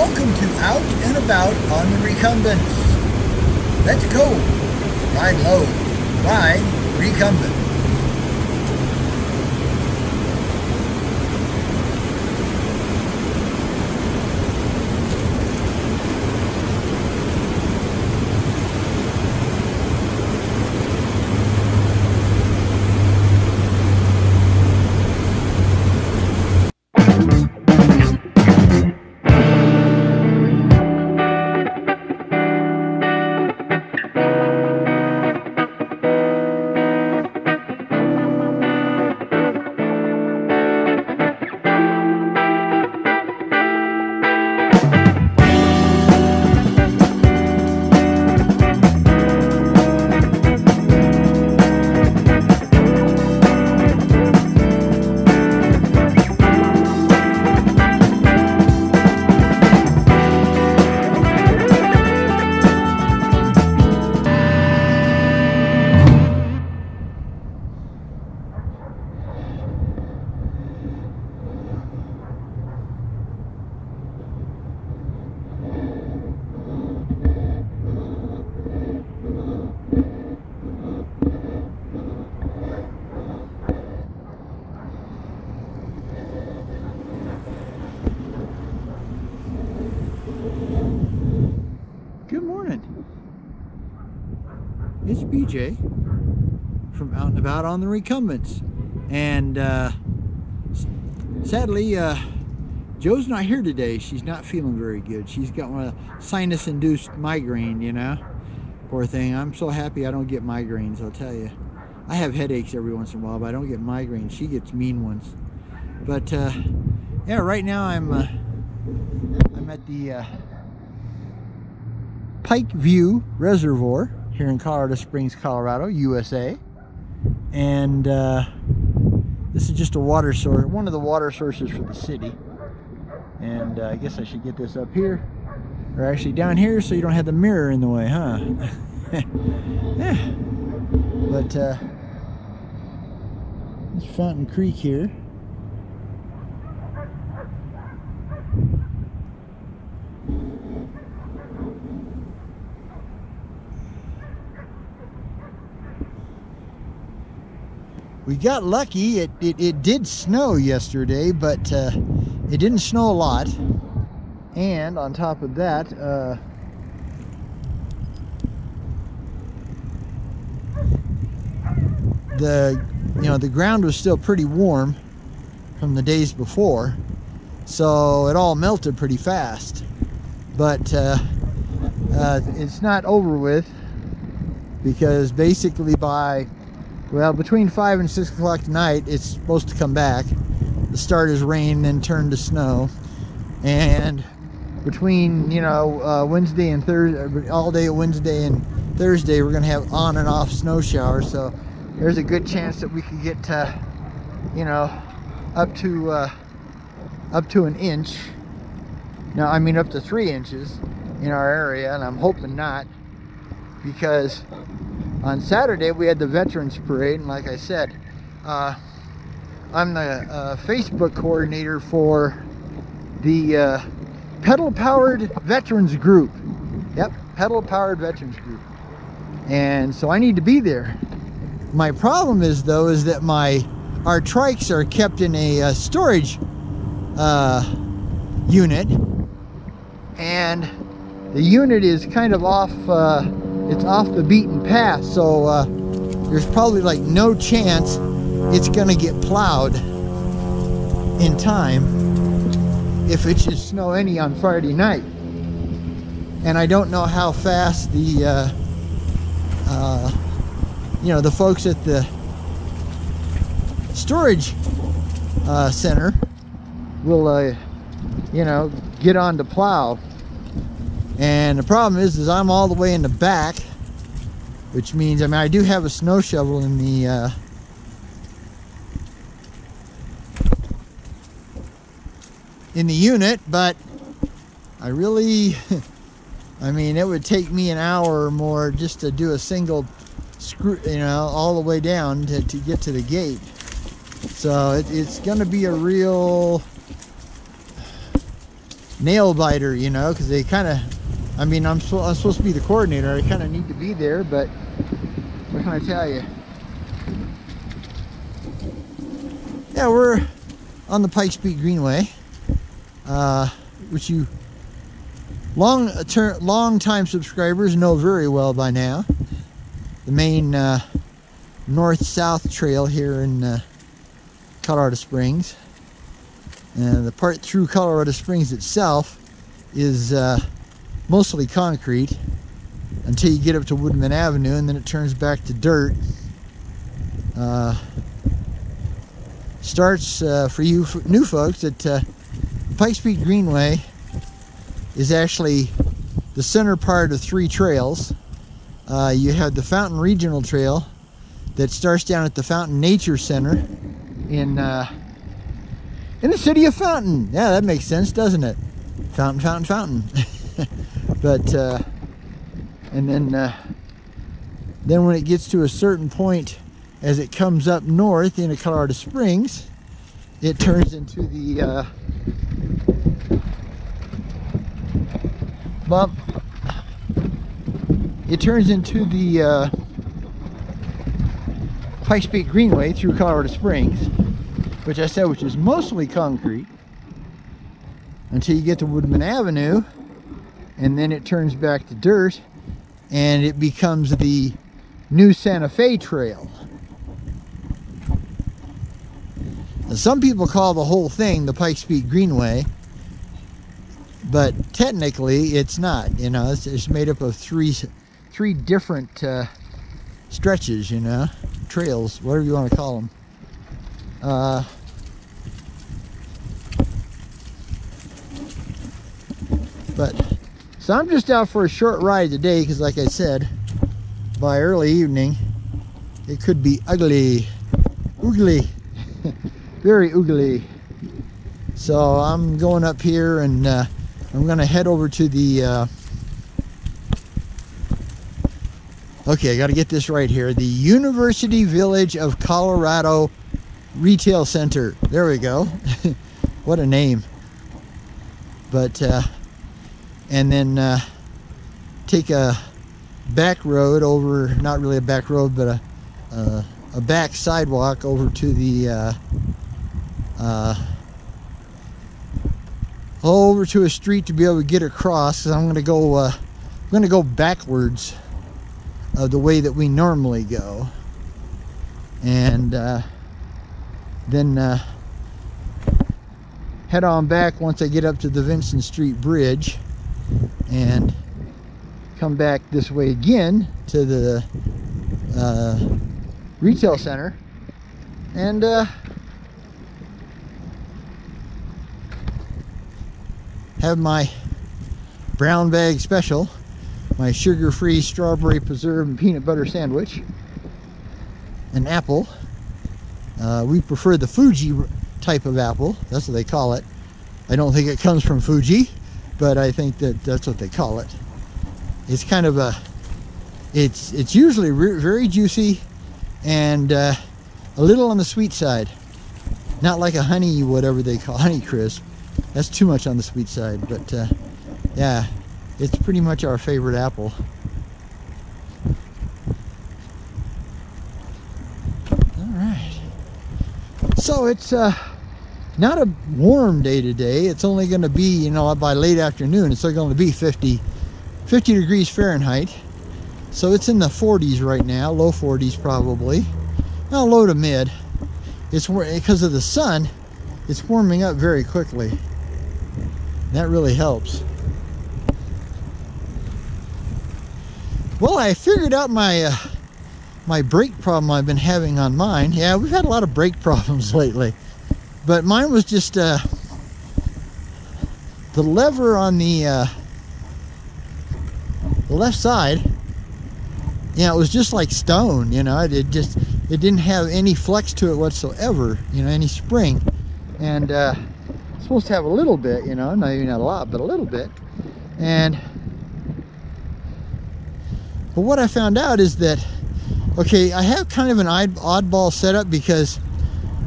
Welcome to Out and About on the Recumbents. Let's go. Ride low. Ride recumbent. Good morning. It's BJ from Out and About on the Recumbents. And sadly, Joe's not here today. She's not feeling very good. She's got one of the sinus-induced migraine, you know. Poor thing. I'm so happy I don't get migraines, I'll tell you. I have headaches every once in a while, but I don't get migraines. She gets mean ones. But yeah, right now I'm at the Pike View Reservoir here in Colorado Springs, Colorado, USA. And this is just a water source, one of the water sources for the city. And I guess I should get this up here, or actually down here, so you don't have the mirror in the way, huh? Yeah. But it's Fountain Creek here. We got lucky. It did snow yesterday, but it didn't snow a lot. And on top of that, the ground was still pretty warm from the days before, so it all melted pretty fast. But it's not over with, because basically between 5 and 6 o'clock tonight, it's supposed to come back. The start is rain, then turn to snow. And between, Wednesday and Thursday, all day Wednesday and Thursday, we're going to have on and off snow showers. So there's a good chance that we could get, up to an inch. Now, I mean, up to 3 inches in our area, and I'm hoping not, because on Saturday we had the Veterans Parade, and like I said, I'm the Facebook coordinator for the Pedal Powered Veterans Group. Yep, Pedal Powered Veterans Group. And so I need to be there. My problem is, though, is that our trikes are kept in a storage unit, and the unit is kind of off. It's off the beaten path, so there's probably like no chance it's gonna get plowed in time if it should snow any on Friday night. And I don't know how fast the the folks at the storage center will get on to plow. And the problem is I'm all the way in the back, which means, I do have a snow shovel in the unit, but I really, it would take me an hour or more just to do a single screw, all the way down to get to the gate. So it's going to be a real nail biter, you know, because they kind of, I mean, I'm supposed to be the coordinator. I kind of need to be there, but what can I tell you? Yeah, we're on the Pikes Peak Greenway, which you long-time subscribers know very well by now. The main north-south trail here in Colorado Springs. And the part through Colorado Springs itself is mostly concrete until you get up to Woodman Avenue, and then it turns back to dirt. Starts for you new folks at Pikes Peak Greenway is actually the center part of 3 trails. You have the Fountain Regional Trail that starts down at the Fountain Nature Center in the city of Fountain. Yeah, that makes sense, doesn't it? Fountain, fountain, fountain. But and then when it gets to a certain point, as it comes up north into Colorado Springs, it turns into the Pikes Peak Greenway through Colorado Springs, which is mostly concrete, until you get to Woodman Avenue, and then it turns back to dirt, and it becomes the New Santa Fe Trail. Now, some people call the whole thing the Pikes Peak Greenway, but technically it's not. You know, it's made up of three different stretches, you know, trails, whatever you want to call them. So I'm just out for a short ride today because, like I said, by early evening it could be ugly, very ugly. So I'm going up here, and I'm going to head over to the okay, I got to get this right here, the University Village of Colorado Retail Center. There we go. What a name. But and then take a back road over, not really a back road, but a back sidewalk over to the over to a street to be able to get across. So I'm going to go backwards of the way that we normally go, and then head on back once I get up to the Vincent Street Bridge, and come back this way again to the retail center, and have my brown bag special, my sugar-free strawberry preserve and peanut butter sandwich, an apple. We prefer the Fuji type of apple. That's what they call it. I don't think it comes from Fuji, but I think that that's what they call it. It's kind of a, it's usually very juicy and a little on the sweet side. Not like a honey, whatever they call, Honey Crisp. That's too much on the sweet side, but yeah, it's pretty much our favorite apple. All right. So it's not a warm day today. It's only going to be, you know, by late afternoon, it's only going to be 50 degrees Fahrenheit. So it's in the 40s right now, low 40s probably. Well, low to mid. It's because of the sun, it's warming up very quickly. That really helps. Well, I figured out my my brake problem I've been having on mine. Yeah, we've had a lot of brake problems lately, but mine was just the lever on the left side. Yeah, it was just like stone. You know, it didn't have any flex to it whatsoever. You know, any spring, and it's supposed to have a little bit. You know, not even a lot, but a little bit, and. But what I found out is that, okay, I have kind of an oddball setup, because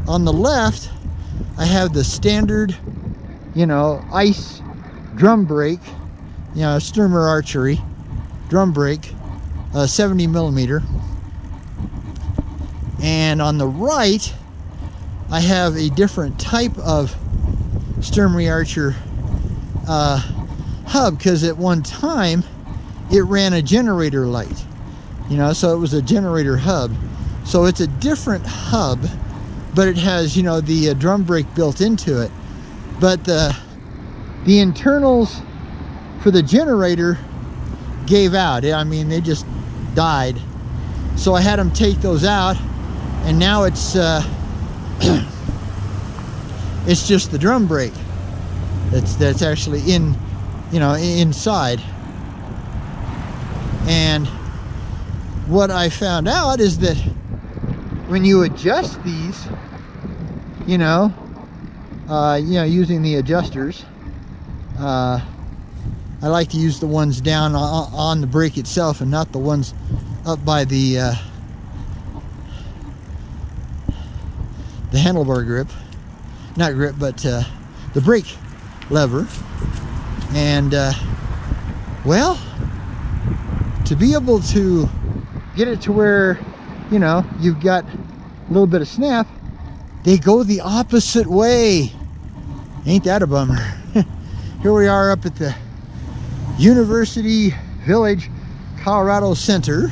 on the left I have the standard, you know, ice drum brake, you know, Sturmer Archery drum brake, 70 millimeter. And on the right, I have a different type of Sturmer Archer hub, because at one time it ran a generator light, you know, so it was a generator hub. So it's a different hub, but it has, you know, the drum brake built into it. But the internals for the generator gave out. I mean, they just died. So I had them take those out, and now it's it's just the drum brake that's actually in, you know, inside. And what I found out is that when you adjust these, you know, using the adjusters, I like to use the ones down on the brake itself and not the ones up by the handlebar grip, not grip, but the brake lever. And well, to be able to get it to where, you know, you've got a little bit of snap, they go the opposite way. Ain't that a bummer? Here we are up at the University Village, Colorado Center.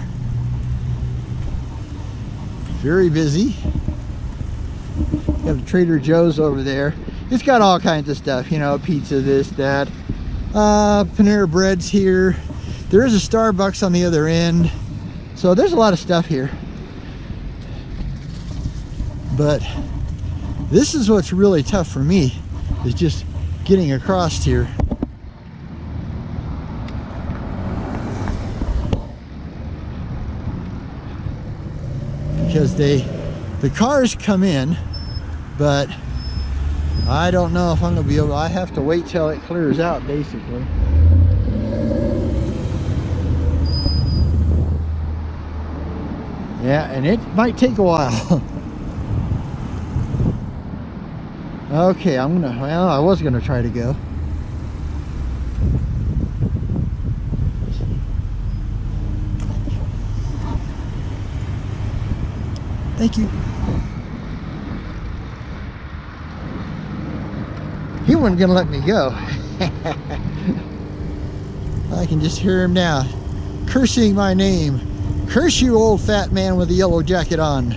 Very busy. Got a Trader Joe's over there. It's got all kinds of stuff, you know, pizza, this, that. Panera Bread's here. There is a Starbucks on the other end. So there's a lot of stuff here. But this is what's really tough for me, is just getting across here. Because the cars come in, but I don't know if I'm gonna be able, I have to wait till it clears out, basically. Yeah, and it might take a while. Okay, well, I was gonna try to go. Thank you. He wasn't gonna let me go. I can just hear him now, cursing my name. Curse you, old fat man with the yellow jacket on.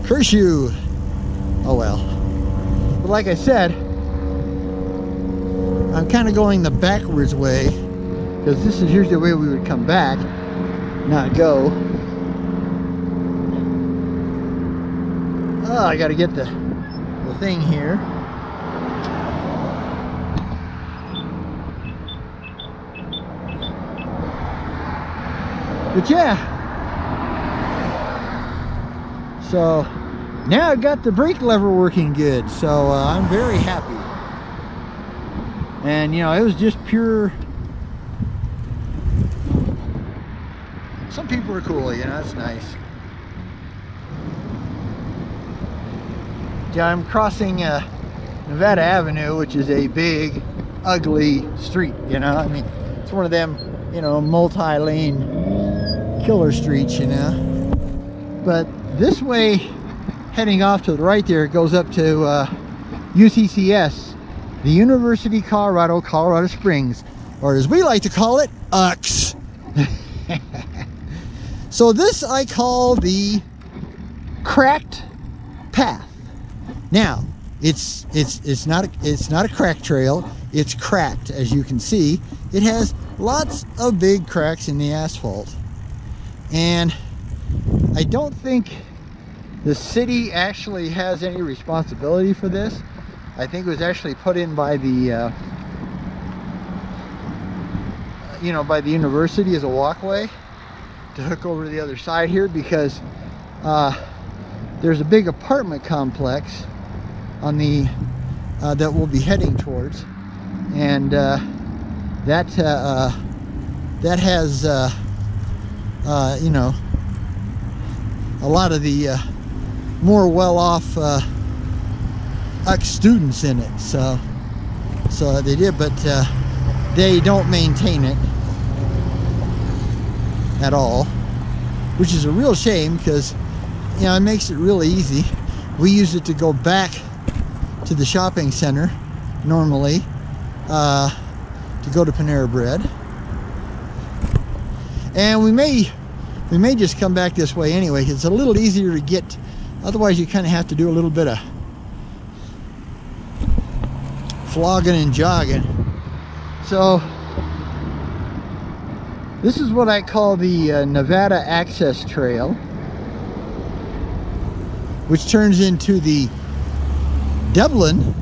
Curse you. Oh well. But like I said, I'm kind of going the backwards way, because this is usually the way we would come back, not go. Oh, I gotta get the thing here. But yeah, so now I've got the brake lever working good, so I'm very happy. And you know, it was just pure, some people are cool, you know, that's nice. Yeah, I'm crossing Nevada Avenue, which is a big, ugly street, you know. I mean, it's one of them, you know, multi-lane killer streets, you know. But this way, heading off to the right there, it goes up to UCCS, the University Colorado, Colorado Springs, or as we like to call it, UX. So this I call the cracked path. Now, it's not a crack trail. It's cracked, as you can see. It has lots of big cracks in the asphalt, and I don't think the city actually has any responsibility for this. I think it was actually put in by the you know, by the university as a walkway to hook over to the other side here, because there's a big apartment complex on the that we'll be heading towards, and that has you know, a lot of the more well-off students in it, so they did. But they don't maintain it at all, which is a real shame because, you know, it makes it really easy. We use it to go back to the shopping center normally to go to Panera Bread, and we may just come back this way anyway. It's a little easier to get. Otherwise, you kind of have to do a little bit of flogging and jogging. So this is what I call the Nevada Access Trail, which turns into the Dublin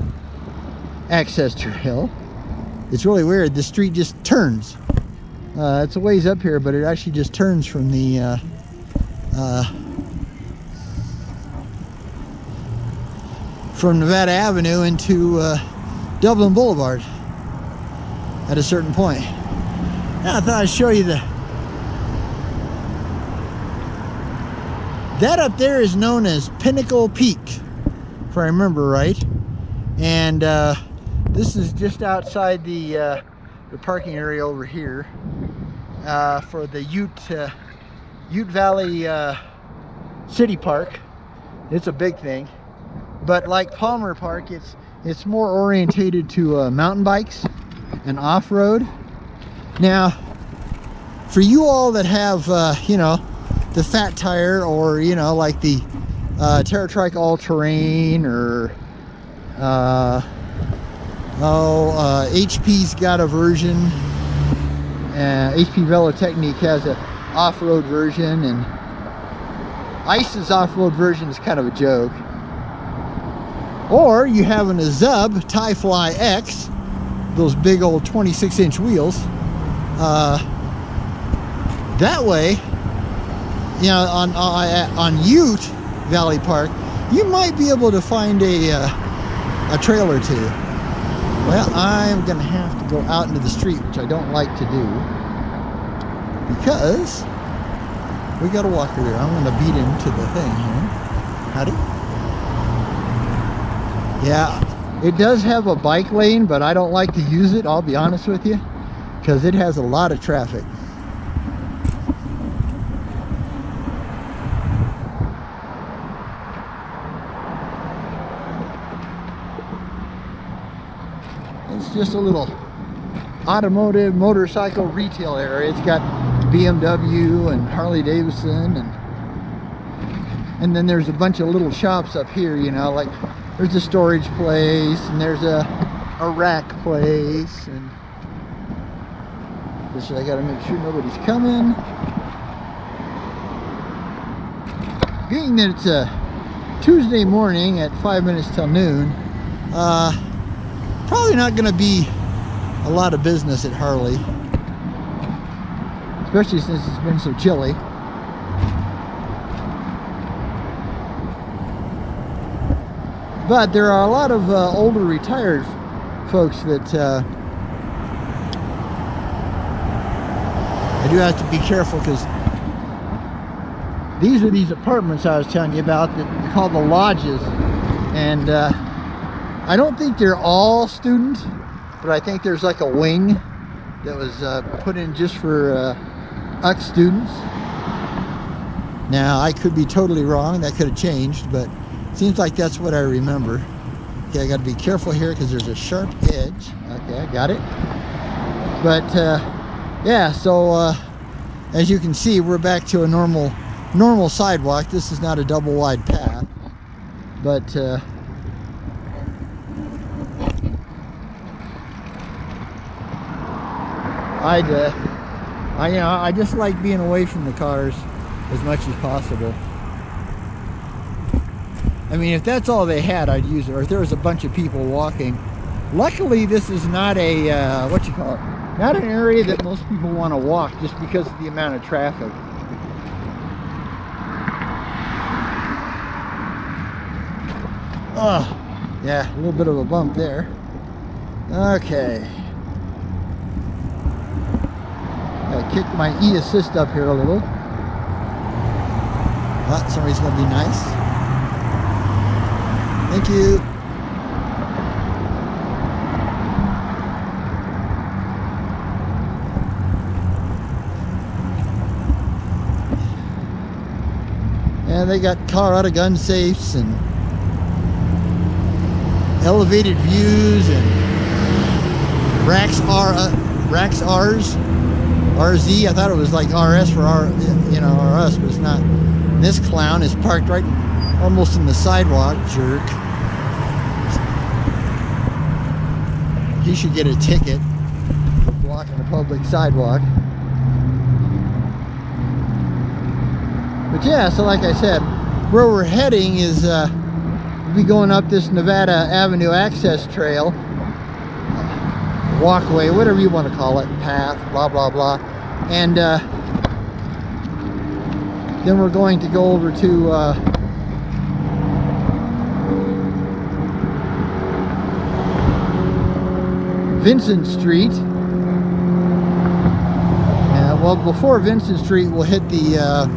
Access Trail. It's really weird. The street just turns. It's a ways up here, but it actually just turns from the from Nevada Avenue into Dublin Boulevard at a certain point. Now I thought I'd show you that up there is known as Pinnacle Peak, if I remember right. And this is just outside the parking area over here for the Ute Valley City Park. It's a big thing, but like Palmer Park, it's more orientated to mountain bikes and off-road. Now, for you all that have you know, the fat tire, or you know, like the TerraTrike All-Terrain, or HP's got a version. HP Velotechnique has a off-road version, and Ice's off-road version is kind of a joke. Or you have a Zub Tyfly X, those big old 26-inch wheels. That way, you know, on Ute Valley Park, you might be able to find a trail or two. Well, I'm gonna have to go out into the street, which I don't like to do, because we got a walker there. I'm gonna beat into the thing here. Howdy. Yeah, it does have a bike lane, but I don't like to use it, I'll be honest with you, because it has a lot of traffic. It's just a little automotive motorcycle retail area. It's got BMW and Harley Davidson, and then there's a bunch of little shops up here, you know, like there's a storage place, and there's a rack place, and this, I gotta make sure nobody's coming. Being that it's a Tuesday morning at 5 minutes till noon, probably not gonna be a lot of business at Harley, especially since it's been so chilly. But there are a lot of older retired folks that I do have to be careful, because these are these apartments I was telling you about that are called the lodges, and I don't think they're all student, but I think there's like a wing that was put in just for UC students. Now I could be totally wrong, that could have changed, but seems like that's what I remember. Okay, I got to be careful here because there's a sharp edge. Okay, I got it. But yeah, so as you can see, we're back to a normal sidewalk. This is not a double wide path, but I just like being away from the cars as much as possible. I mean, if that's all they had, I'd use it. Or if there was a bunch of people walking. Luckily, this is not a, not an area that most people want to walk just because of the amount of traffic. Oh, yeah, a little bit of a bump there. Okay. Gotta kick my e-assist up here a little. But somebody's gonna be nice. Thank you. And they got Colorado gun safes and elevated views and RZ. I thought it was like RS for RS, but it's not. And this clown is parked right almost in the sidewalk, jerk. He should get a ticket for blocking the public sidewalk. But yeah, so like I said, where we're heading is we'll be going up this Nevada Avenue access trail, walkway, whatever you want to call it, path, blah blah blah, and then we're going to go over to Vincent Street. Well, before Vincent Street, we'll hit the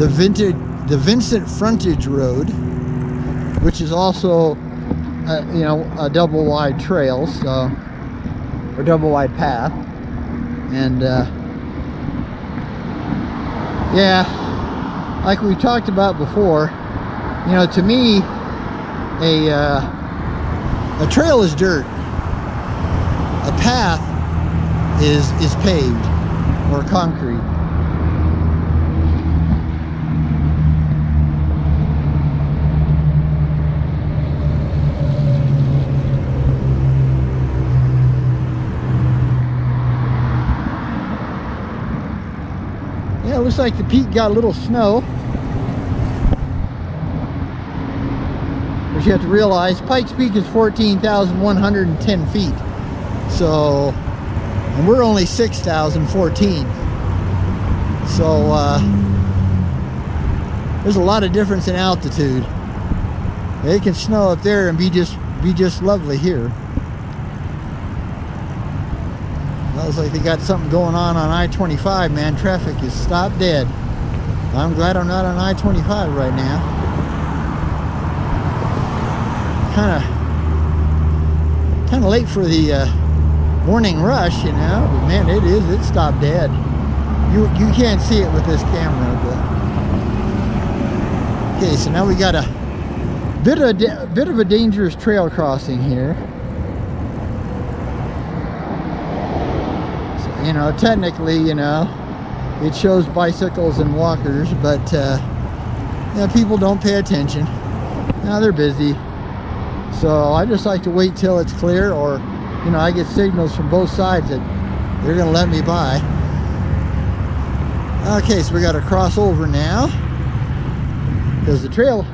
Vincent Frontage Road, which is also a double wide trail, so, or double wide path. And yeah, like we talked about before, to me a trail is dirt, a path is paved or concrete. Yeah, it looks like the peak got a little snow. But you have to realize Pikes Peak is 14,110 feet. So, and we're only 6,014. So, there's a lot of difference in altitude. It can snow up there and be just lovely here. Looks like they got something going on I-25, man. Traffic is stopped dead. I'm glad I'm not on I-25 right now. Kind of late for the morning rush, but man, it's stopped dead. You can't see it with this camera, but okay. So now we got a bit of a dangerous trail crossing here. Technically, it shows bicycles and walkers, but people don't pay attention. Now they're busy, so I just like to wait till it's clear, or I get signals from both sides that they're gonna let me by. Okay, so we got to cross over now because the trail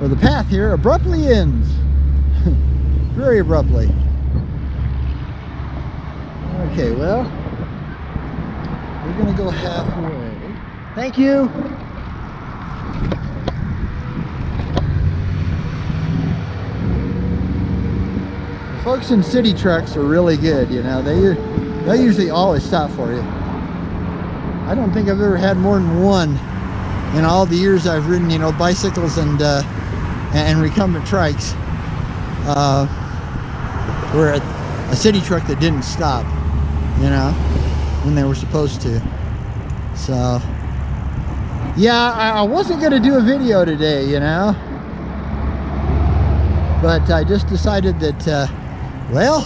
or the path here abruptly ends. Very abruptly. Okay, well, we're gonna go halfway. Thank you. The folks in city trucks are really good, they usually always stop for you. I don't think I've ever had more than one in all the years I've ridden, bicycles and recumbent trikes, where a city truck that didn't stop, when they were supposed to. So yeah, I wasn't gonna do a video today, but I just decided that well,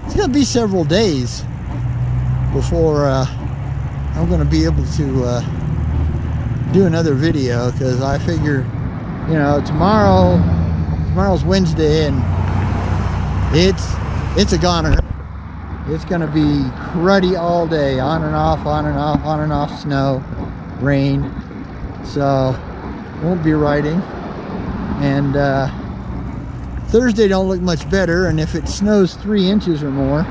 it's gonna be several days before I'm gonna be able to do another video, because I figure tomorrow's Wednesday and it's a goner. It's gonna be cruddy all day, on and off, on and off, on and off, snow, rain. So won't be riding. And Thursday don't look much better, and if it snows 3 inches or more,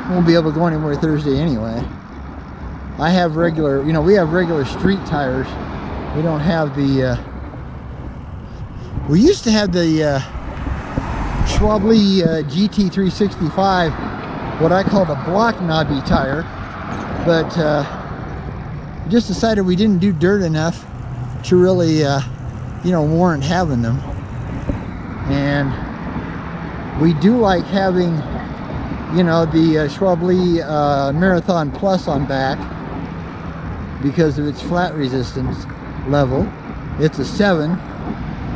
won't be able to go anywhere Thursday anyway. I have regular, we have regular street tires. We don't have the we used to have the Schwalbe GT365, what I call the block knobby tire, but we just decided we didn't do dirt enough to really warrant having them. And we do like having the Schwalbe Marathon Plus on back because of its flat resistance. level. It's a 7,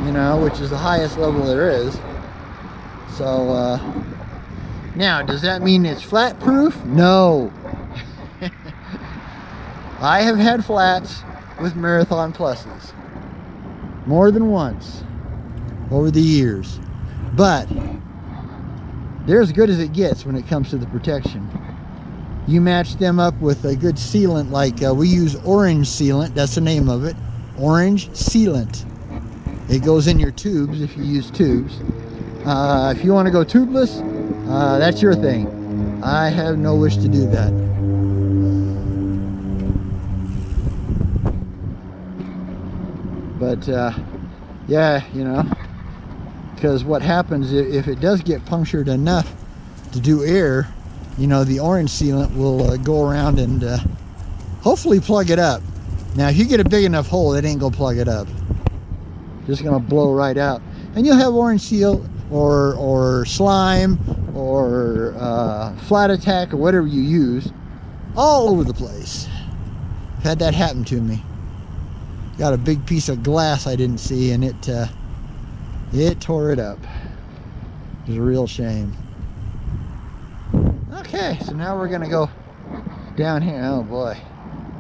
you know, which is the highest level there is. So now, does that mean it's flat proof? No. I have had flats with Marathon Pluses more than once over the years, but they're as good as it gets when it comes to the protection. You match them up with a good sealant, like we use Orange Sealant. That's the name of it, Orange Sealant. It goes in your tubes if you use tubes. If you want to go tubeless, that's your thing. I have no wish to do that. But yeah, you know, because what happens if it does get punctured enough to do air, you know, the orange sealant will go around and hopefully plug it up. Now, if you get a big enough hole, it ain't gonna plug it up. Just gonna blow right out, and you'll have orange seal or slime or flat attack or whatever you use all over the place. I've had that happen to me. Got a big piece of glass I didn't see, and it tore it up. It was a real shame. Okay, so now we're gonna go down here. Oh boy,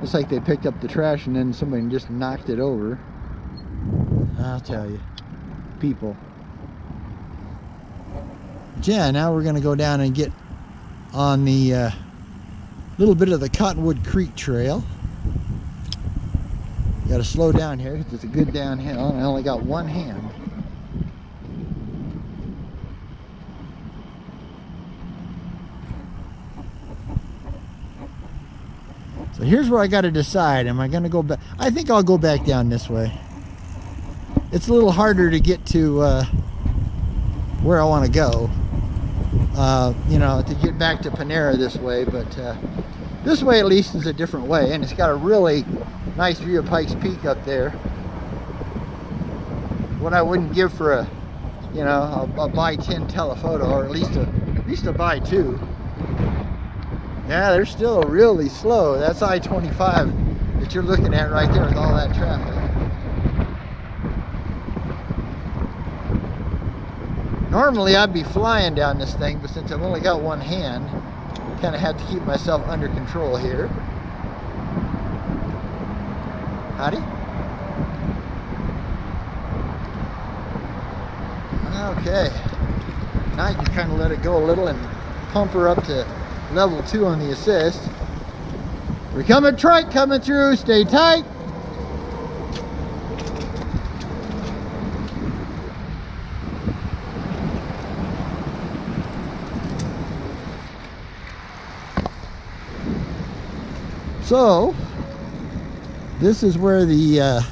looks like they picked up the trash and then somebody just knocked it over. I'll tell you, people. Yeah, now we're gonna go down and get on the little bit of the Cottonwood Creek Trail. Got to slow down here because it's a good downhill, and I only got one hand. So here's where I got to decide. Am I going to go back? I think I'll go back down this way. It's a little harder to get to where I want to go. You know, to get back to Panera this way, but this way at least is a different way, and it's got a really nice view of Pikes Peak up there. What I wouldn't give for a, you know, a buy 10 telephoto, or at least a buy 2. Yeah, they're still really slow. That's I-25 that you're looking at right there with all that traffic. Normally I'd be flying down this thing, but since I've only got one hand, I kind of have to keep myself under control here. Howdy. Okay. Now you can kind of let it go a little and pump her up to level 2 on the assist. We're coming trike coming through. Stay tight. So this is where the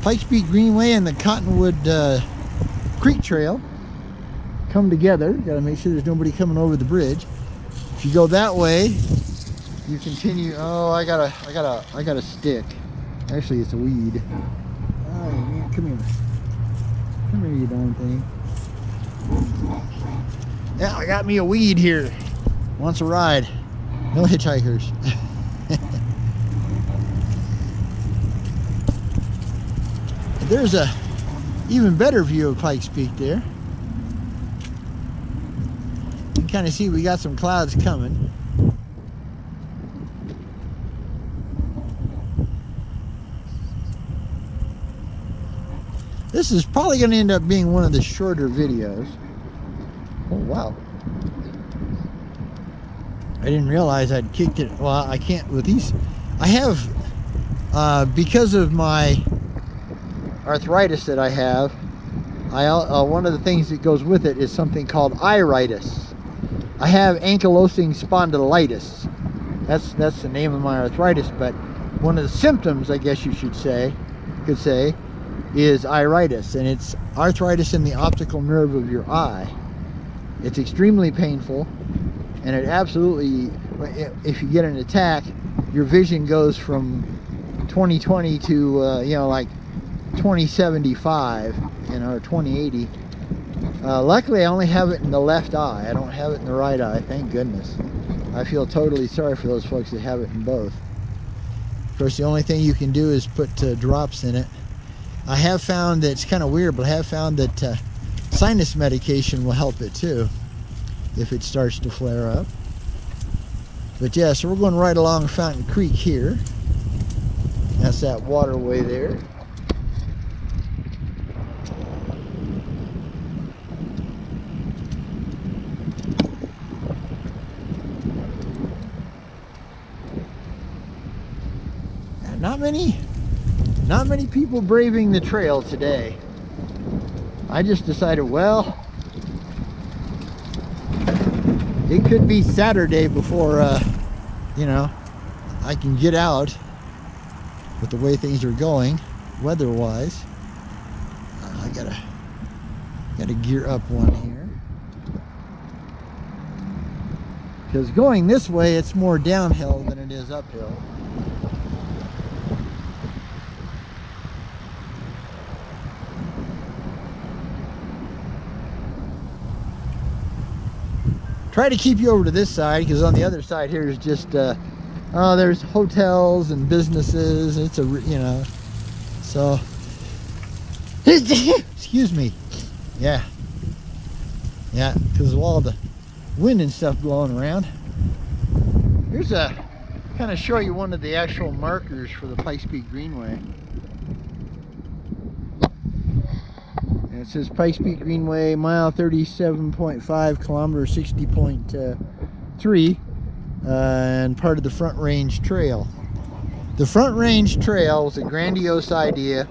Pikes Peak Greenway and the Cottonwood Creek Trail come together. Got to make sure there's nobody coming over the bridge. If you go that way, you continue. Oh, I got a stick. Actually, it's a weed. Oh man, come here. Come here, you darn thing. Yeah, I got me a weed here. Wants a ride. No hitchhikers. There's a even better view of Pikes Peak there. You can kind of see we got some clouds coming. This is probably going to end up being one of the shorter videos. Oh wow. I didn't realize I'd kicked it. Well, I can't with these. I have, because of my arthritis that I have, one of the things that goes with it is something called iritis. I have ankylosing spondylitis. That's the name of my arthritis, but one of the symptoms, I guess you could say, is iritis, and it's arthritis in the optical nerve of your eye. It's extremely painful, and it absolutely, if you get an attack, your vision goes from 20/20 to you know, like 20/75, you know, or 20/80. Luckily I only have it in the left eye. I don't have it in the right eye, thank goodness. I feel totally sorry for those folks that have it in both. Of course, the only thing you can do is put drops in it. I have found that it's kind of weird, but I have found that sinus medication will help it too if it starts to flare up. But yeah, so we're going right along Fountain Creek here. That's that waterway there. Not many people braving the trail today. I just decided, well, it could be Saturday before you know, I can get out with the way things are going weather-wise. I gotta gear up one here, because going this way it's more downhill than it is uphill. Try to keep you over to this side, because on the other side here is just oh, there's hotels and businesses. It's a, you know, so excuse me. Yeah, because of all the wind and stuff blowing around. Here's a kind of show you one of the actual markers for the Pikes Peak Greenway. And it says Pikes Peak Greenway, mile 37.5, kilometer 60.3, and part of the Front Range Trail. The Front Range Trail was a grandiose idea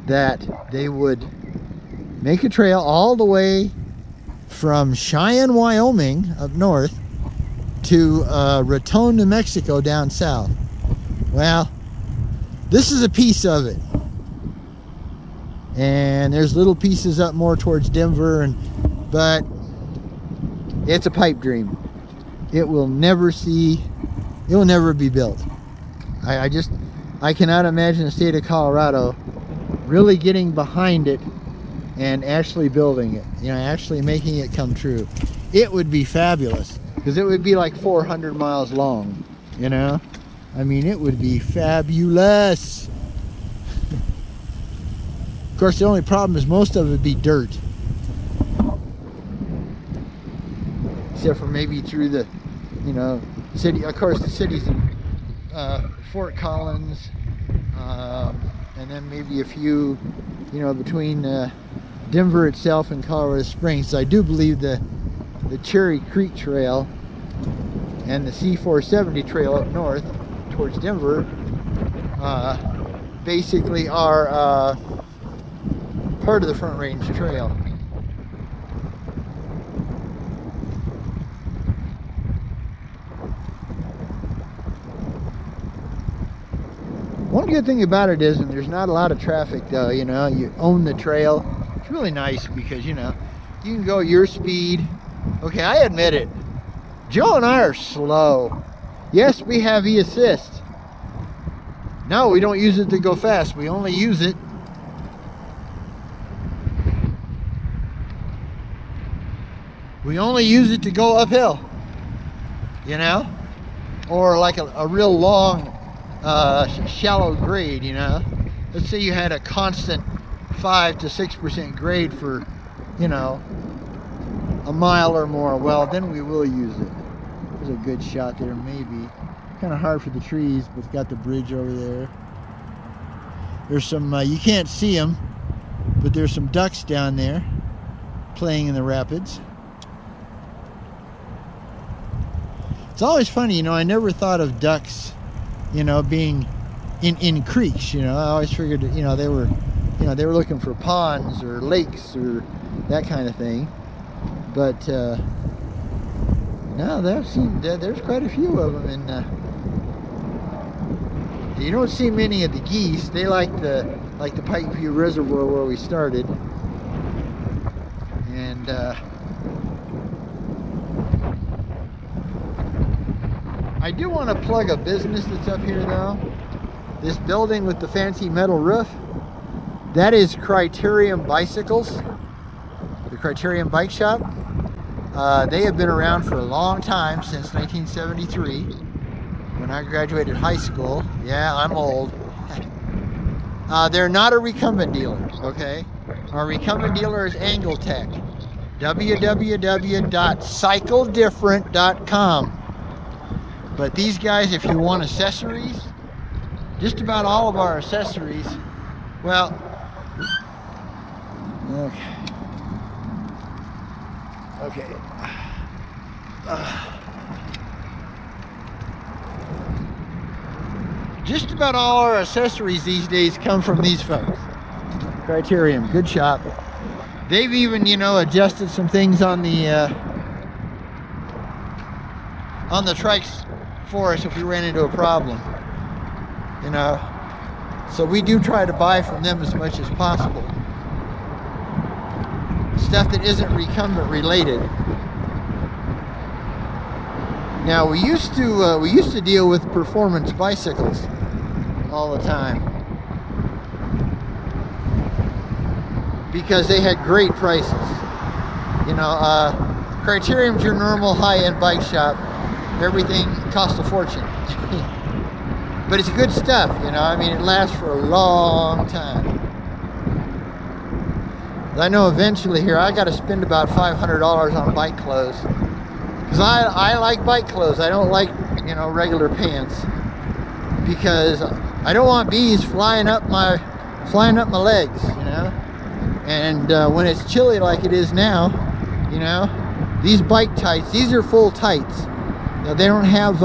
that they would make a trail all the way from Cheyenne, Wyoming, up north, to Raton, New Mexico, down south. Well, this is a piece of it. And there's little pieces up more towards Denver, but it's a pipe dream. It will never be built. I cannot imagine the state of Colorado really getting behind it and actually building it, you know, actually making it come true. It would be fabulous, because it would be like 400 miles long, you know. I mean, it would be fabulous. Of course, the only problem is most of it would be dirt, except for maybe through the, you know, city. Of course, the cities in Fort Collins, and then maybe a few, you know, between Denver itself and Colorado Springs. So I do believe the Cherry Creek Trail and the C470 Trail up north towards Denver basically are part of the Front Range Trail. One good thing about it is, and there's not a lot of traffic though, you know, you own the trail. It's really nice because, you know, you can go your speed. Okay, I admit it. Joe and I are slow. Yes, we have e-assist. No, we don't use it to go fast. We only use it to go uphill, you know, or like a real long shallow grade, you know. Let's say you had a constant 5 to 6% grade for, you know, a mile or more. Well, then we will use it. There's a good shot there, maybe. Kind of hard for the trees, but it's got the bridge over there. There's some, you can't see them, but there's some ducks down there playing in the rapids. It's always funny, you know, I never thought of ducks, you know, being in creeks, you know. I always figured, you know, they were looking for ponds or lakes or that kind of thing. But no, there's quite a few of them, and you don't see many of the geese. They like the Pikeview Reservoir where we started, and I do want to plug a business that's up here though. This building with the fancy metal roof, that is Criterium Bicycles, the Criterium Bike Shop. They have been around for a long time, since 1973. when I graduated high school. Yeah, I'm old. They're not a recumbent dealer, okay? Our recumbent dealer is Angletech. www.cycledifferent.com. But these guys, if you want accessories, just about all of our accessories, well, okay. Just about all our accessories these days come from these folks. Criterium, good shop. They've even, you know, adjusted some things on the trikes for us if we ran into a problem. You know, so we do try to buy from them as much as possible. Stuff that isn't recumbent related. Now we used to deal with performance bicycles all the time because they had great prices. You know, Criterium's your normal high-end bike shop. Everything costs a fortune. But it's good stuff, you know. I mean, it lasts for a long time. I know eventually here I got to spend about $500 on bike clothes. Because I like bike clothes. I don't like, you know, regular pants. Because I don't want bees flying up my legs, you know. And when it's chilly like it is now, you know, these bike tights, these are full tights. You know, they don't have,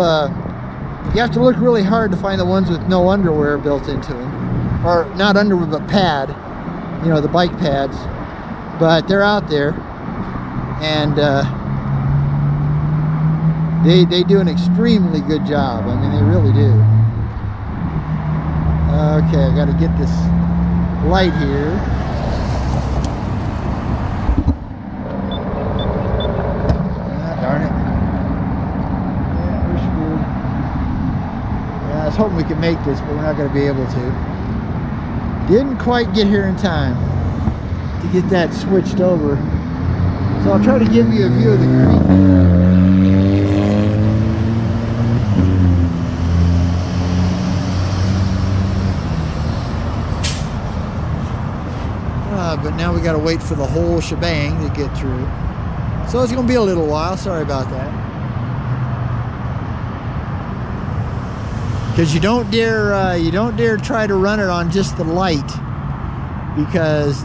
you have to look really hard to find the ones with no underwear built into them. Or not underwear, but pad. You know, the bike pads. But they're out there. And they do an extremely good job. I mean, they really do. Okay, I got to get this light here. Ah, darn it. Yeah, we're screwed. Yeah, I was hoping we could make this, but we're not going to be able to. Didn't quite get here in time to get that switched over. So I'll try to give you a view of the creek. But now we got to wait for the whole shebang to get through. So it's going to be a little while. Sorry about that. Because you don't dare try to run it on just the light, because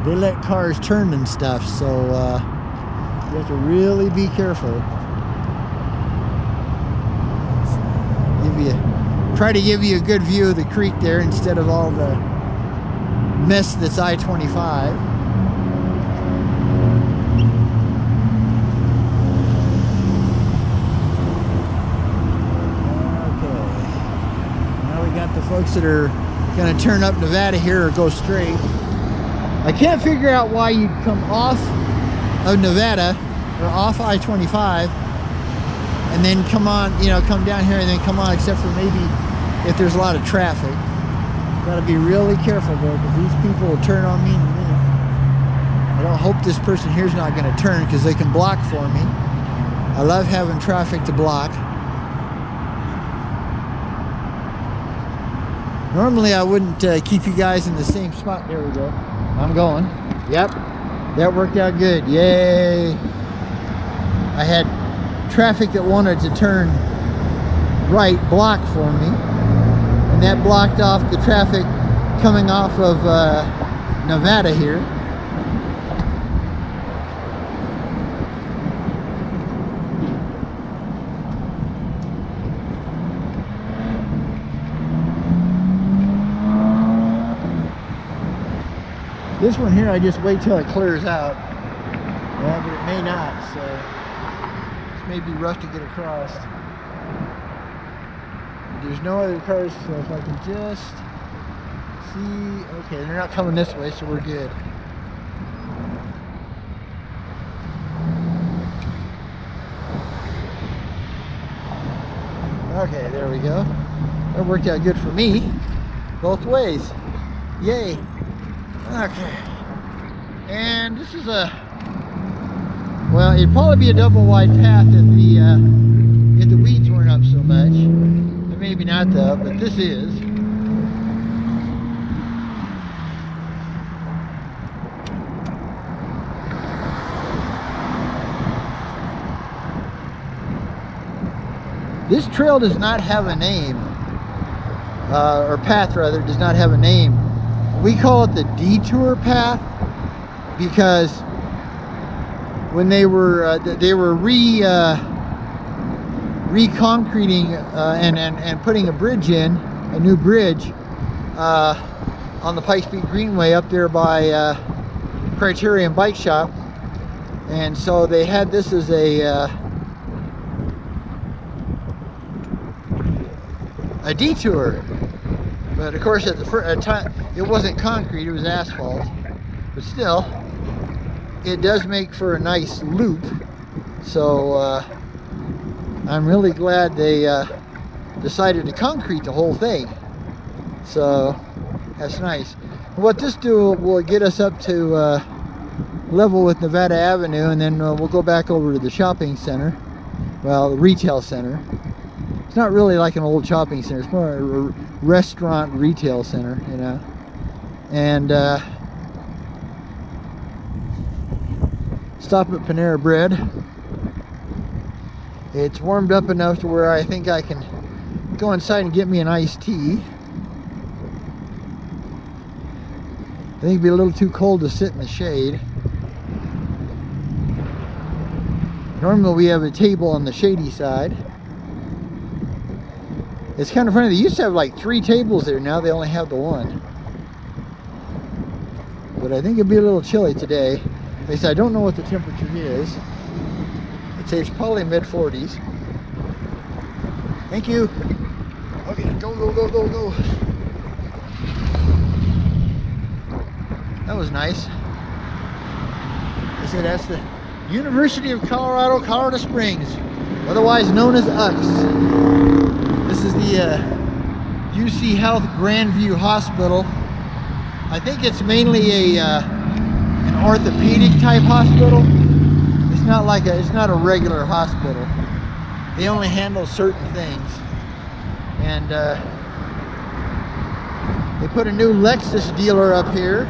they let cars turn and stuff. So you have to really be careful. Try to give you a good view of the creek there instead of all the mess that's I-25. Okay. Now we got the folks that are going to turn up Nevada here or go straight. I can't figure out why you'd come off of Nevada or off I-25 and then come on, you know, come down here and then come on, except for maybe if there's a lot of traffic. Got to be really careful though, because these people will turn on me in a minute. I don't hope this person here's not going to turn, because they can block for me. I love having traffic to block. Normally I wouldn't keep you guys in the same spot. There we go. I'm going. Yep. That worked out good. Yay. I had traffic that wanted to turn right block for me. And that blocked off the traffic coming off of Nevada here. This one here, I just wait till it clears out. Yeah, but it may not, so this may be rough to get across. There's no other cars, so if I can just see, okay, they're not coming this way, so we're good. Okay, there we go. That worked out good for me, both ways. Yay. Okay. And this is well, it'd probably be a double wide path if the weeds weren't up so much. not though, but this is. This trail does not have a name, or path rather, does not have a name. We call it the detour path because when they were re-concreting and putting a bridge in, a new bridge on the Pikes Peak Greenway up there by Criterion Bike Shop, and so they had this as a detour. But of course, at the time, it wasn't concrete; it was asphalt. But still, it does make for a nice loop. So I'm really glad they decided to concrete the whole thing. So that's nice. What this will get us up to level with Nevada Avenue, and then we'll go back over to the shopping center. Well, the retail center. It's not really like an old shopping center. It's more a restaurant retail center, you know. And stop at Panera Bread. It's warmed up enough to where I think I can go inside and get me an iced tea. I think it'd be a little too cold to sit in the shade. Normally we have a table on the shady side. It's kind of funny, they used to have like 3 tables there, now they only have the one. But I think it'd be a little chilly today. At least I don't know what the temperature is. I'd say it's probably mid-40s. Thank you. Okay, go, go, go, go, go. That was nice. I said that's the University of Colorado, Colorado Springs, otherwise known as UX. This is the UC Health Grandview Hospital. I think it's mainly an orthopedic type hospital. It's not like it's not a regular hospital. They only handle certain things. And they put a new Lexus dealer up here.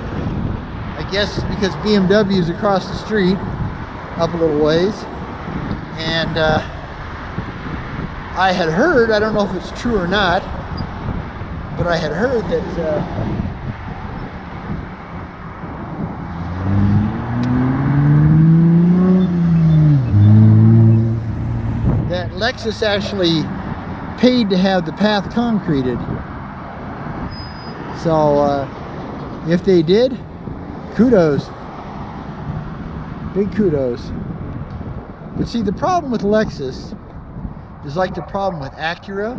I guess because BMW is across the street, up a little ways. And I had heard, I don't know if it's true or not, but I had heard that that Lexus actually paid to have the path concreted. So if they did, kudos. Big kudos. But see, the problem with Lexus is like the problem with Acura,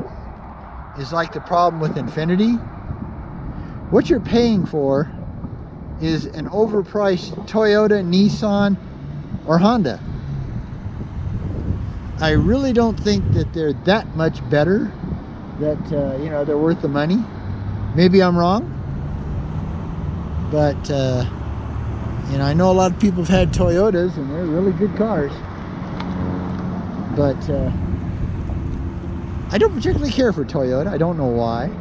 is like the problem with Infiniti. What you're paying for is an overpriced Toyota, Nissan, or Honda. I really don't think that they're that much better, that you know, they're worth the money. Maybe I'm wrong, but you know, I know a lot of people have had Toyotas and they're really good cars, but I don't particularly care for Toyota. I don't know why.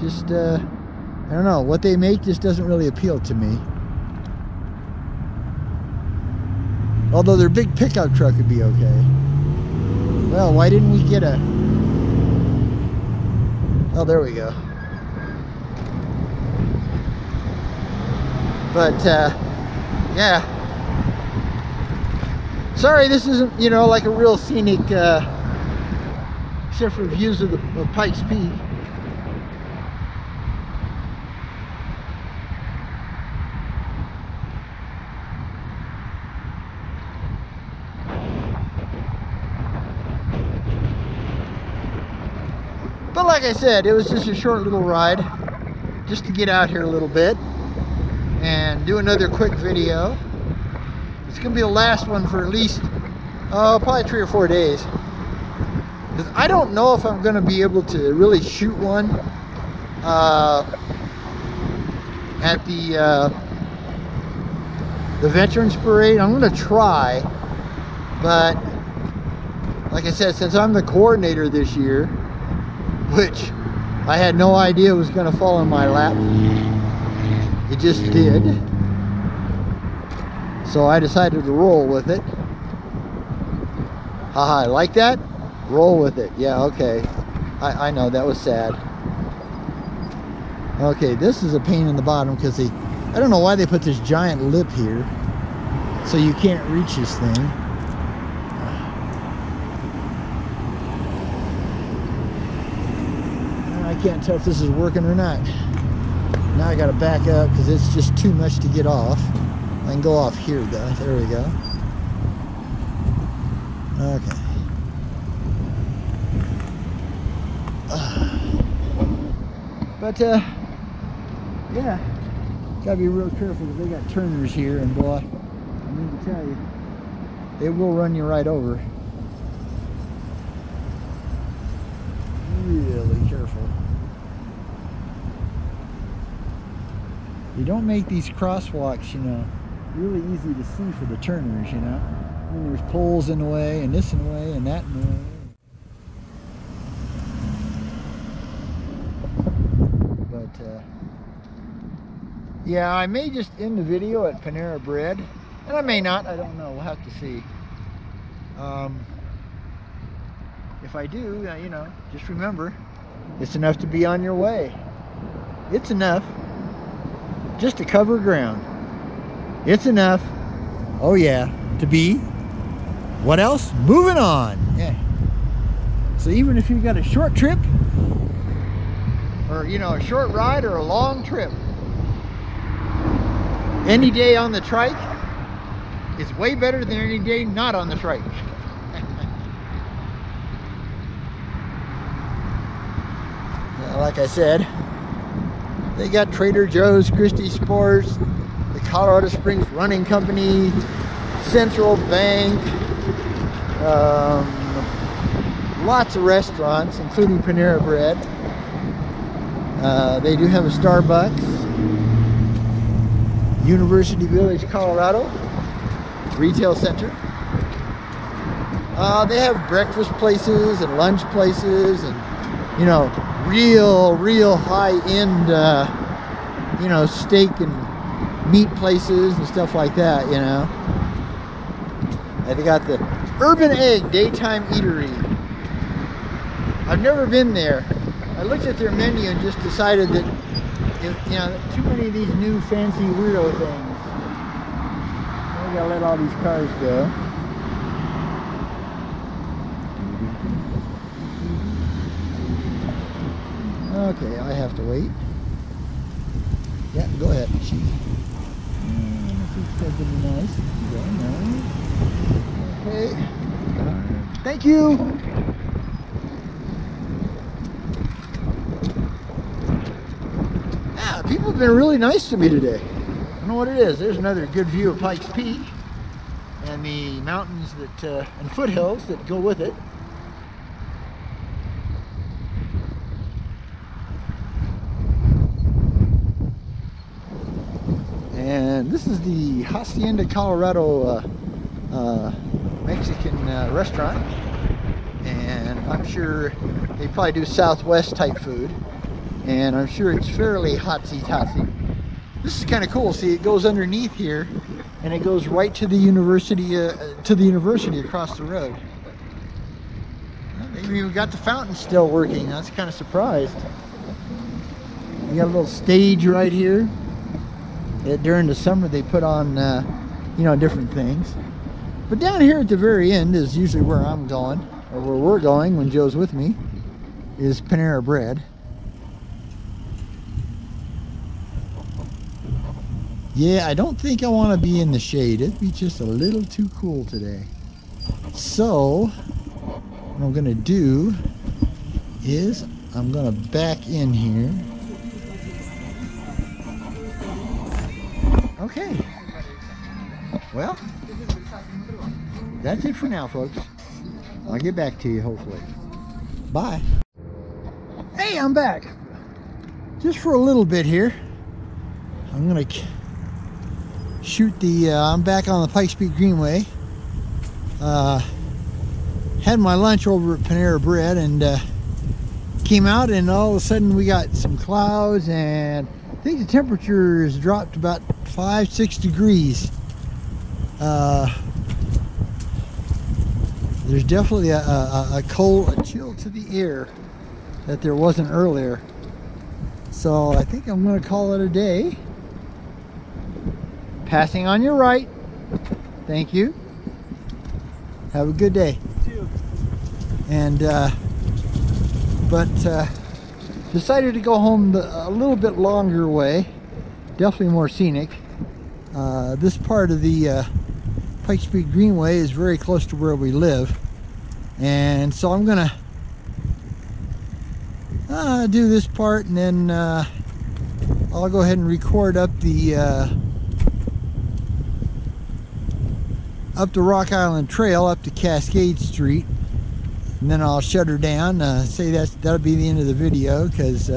Just I don't know, what they make just doesn't really appeal to me. Although their big pickup truck would be okay. Well, why didn't we get a... Oh, there we go. But, yeah. Sorry, this isn't, you know, like a real scenic, except for views of Pikes Peak. But like I said, it was just a short little ride, just to get out here a little bit and do another quick video. It's gonna be the last one for at least, probably 3 or 4 days. Because I don't know if I'm gonna be able to really shoot one at the Veterans Parade. I'm gonna try, but like I said, since I'm the coordinator this year, which I had no idea was going to fall in my lap. It just did. So I decided to roll with it. Haha, like that? Roll with it. Yeah, okay. I know, that was sad. Okay, this is a pain in the bottom because I don't know why they put this giant lip here so you can't reach this thing. I can't tell if this is working or not. Now I gotta back up because it's just too much to get off. I can go off here though. There we go. Okay. But yeah, gotta be real careful because they got turners here, and boy, I mean to tell you, they will run you right over. Really careful. You don't make these crosswalks, you know, really easy to see for the turners, you know. I mean, there's poles in the way, and this in the way, and that in the way. Yeah, I may just end the video at Panera Bread, and I may not. I don't know. We'll have to see. If I do, you know, just remember, it's enough to be on your way. It's enough just to cover ground. It's enough, oh yeah, to be, what else? Moving on. Yeah. So even if you've got a short trip, or, you know, a short ride or a long trip, any day on the trike is way better than any day not on the trike. Like I said, they got Trader Joe's, Christie Sports, the Colorado Springs Running Company, Central Bank, lots of restaurants, including Panera Bread. They do have a Starbucks. University Village, Colorado Retail Center. They have breakfast places and lunch places, and, you know, real high-end, you know, steak and meat places and stuff like that, you know. And they got the Urban Egg Daytime Eatery. I've never been there. I looked at their menu and just decided that, you know, too many of these new fancy weirdo things. I gotta let all these cars go. Okay, I have to wait. Yeah, go ahead. That's gonna be nice. Okay. Thank you. Yeah, people have been really nice to me today. I don't know what it is. There's another good view of Pikes Peak and the mountains that and foothills that go with it. And this is the Hacienda Colorado Mexican restaurant, and I'm sure they probably do Southwest type food, and I'm sure it's fairly hotsy-totsy. This is kind of cool. See, it goes underneath here, and it goes right to the university across the road. They've even got the fountain still working. I was kind of surprised. You got a little stage right here. During the summer they put on you know, different things, but down here at the very end is usually where I'm going, or where we're going when Joe's with me, is Panera Bread. Yeah, I don't think I want to be in the shade. It'd be just a little too cool today. So what I'm gonna do is I'm gonna back in here. Okay, well, that's it for now, folks. I'll get back to you, hopefully. Bye. Hey, I'm back. Just for a little bit here. I'm gonna shoot the, I'm back on the Pikes Peak Greenway. Had my lunch over at Panera Bread and came out and all of a sudden we got some clouds, and I think the temperature has dropped about 5-6 degrees. There's definitely a chill to the air that there wasn't earlier. So I think I'm going to call it a day. Passing on your right. Thank you. Have a good day. You too. And decided to go home a little bit longer way. Definitely more scenic. This part of the Pikes Peak Greenway is very close to where we live, and so I'm gonna do this part, and then I'll go ahead and record up the Rock Island Trail up to Cascade Street, and then I'll shut her down. Say that'll be the end of the video, because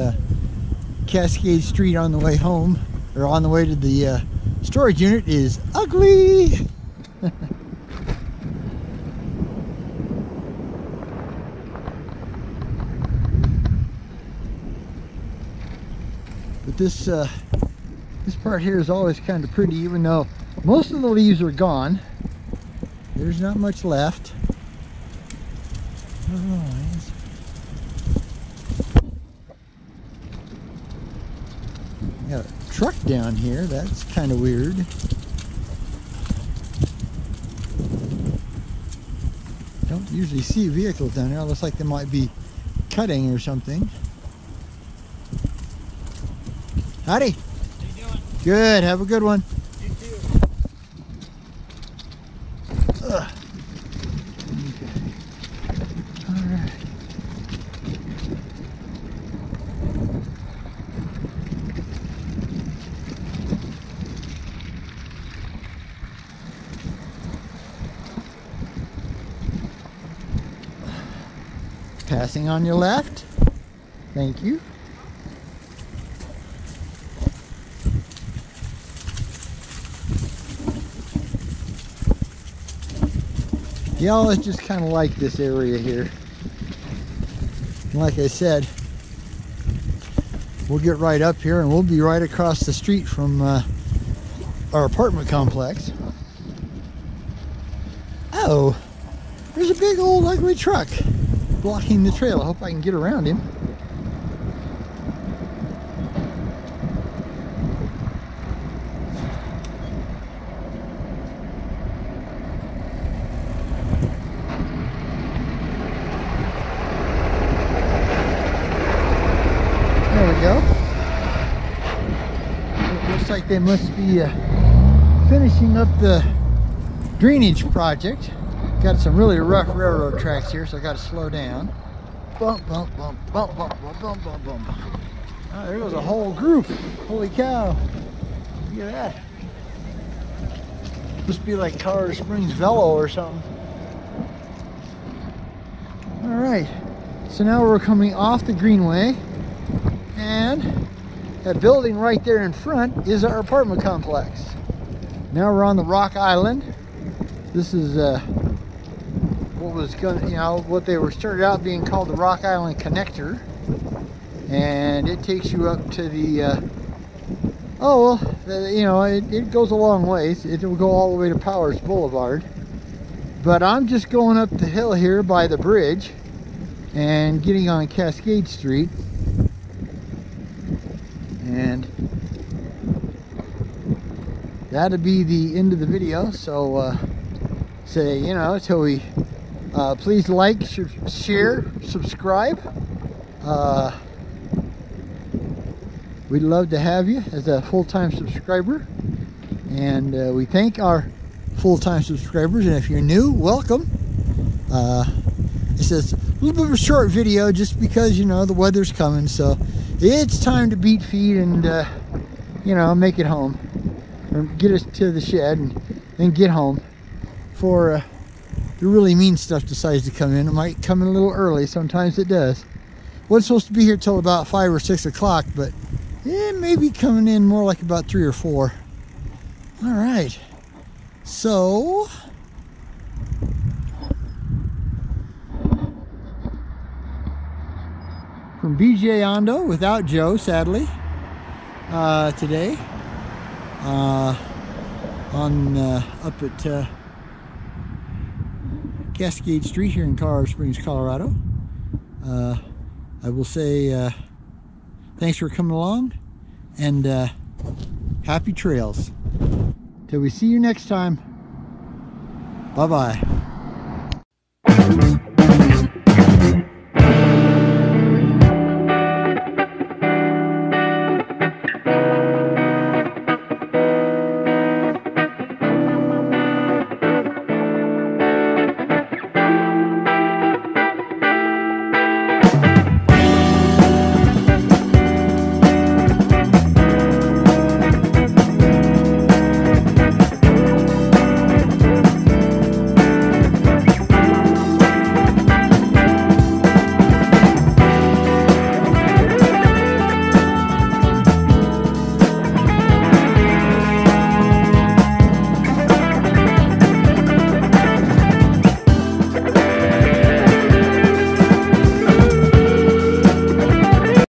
Cascade Street on the way home, or on the way to the storage unit, is ugly. But this part here is always kind of pretty, even though most of the leaves are gone. There's not much left. Got a truck down here. That's kind of weird. Don't usually see vehicles down there. It looks like they might be cutting or something. Howdy. How you doing? Good. Have a good one. You too. Okay. All right. Passing on your left. Thank you. Yeah, I always just kind of like this area here. And like I said, we'll get right up here and we'll be right across the street from our apartment complex. Oh, there's a big old ugly truck blocking the trail. I hope I can get around him. There we go. It looks like they must be finishing up the drainage project. Got some really rough railroad tracks here, so I got to slow down. Bump, bump, bump, bump, bump, bump, bump, bump, bump. Oh, there goes a whole group. Holy cow. Look at that. Must be like Colorado Springs Velo or something. All right. So now we're coming off the Greenway, and that building right there in front is our apartment complex. Now we're on the Rock Island. This is what was going to, what they were started out being called the Rock Island Connector, and it takes you up to the it goes a long ways. It will go all the way to Powers Boulevard, but I'm just going up the hill here by the bridge and getting on Cascade Street, and that'll be the end of the video. So till we please like, share, subscribe. We'd love to have you as a full-time subscriber, and we thank our full-time subscribers. And if you're new, welcome. It's just a little bit of a short video just because the weather's coming, so it's time to beat feed and make it home, or get us to the shed and then get home before the really mean stuff decides to come in. It might come in a little early. Sometimes it does. Wasn't supposed to be here till about 5 or 6 o'clock, but it may be coming in more like about 3 or 4. All right. So from BJ Ondo without Joe, sadly, today. Up at Cascade Street here in Colorado Springs, Colorado. I will say thanks for coming along, and happy trails. Till we see you next time. Bye-bye.